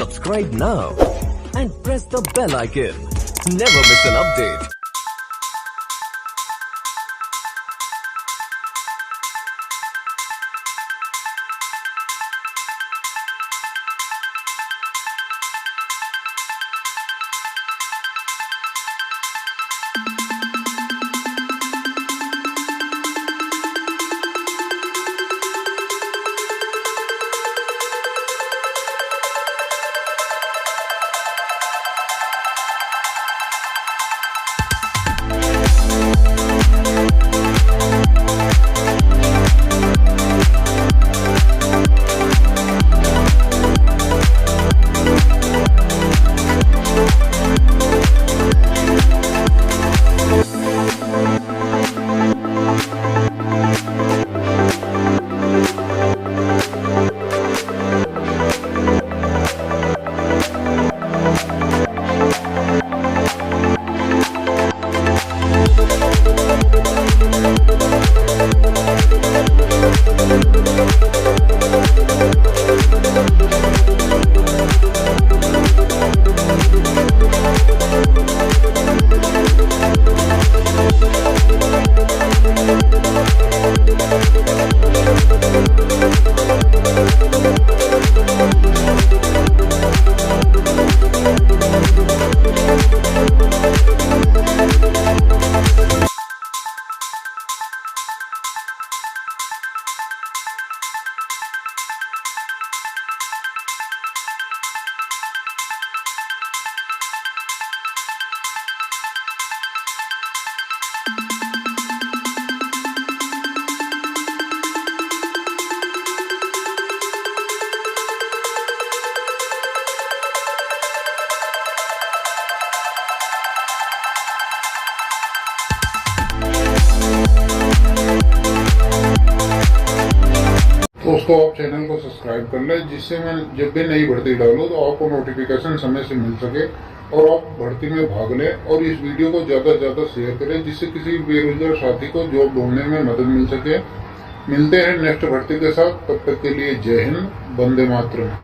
subscribe now and press the bell icon. Never miss an update. दोस्तों आप channel को subscribe कर लें जिससे मैं जब भी नई भर्ती डालूं तो आपको नोटिफिकेशन समय से मिल सके और आप भर्ती में भाग लें। और इस वीडियो को ज़्यादा से ज़्यादा शेयर करें जिससे किसी बेरोजगार साथी को जॉब ढूंढने में मदद मिल सके। मिलते हैं नेक्स्ट भर्ती के साथ, तब तक के लिए जय हिंद, वंदे मातरम।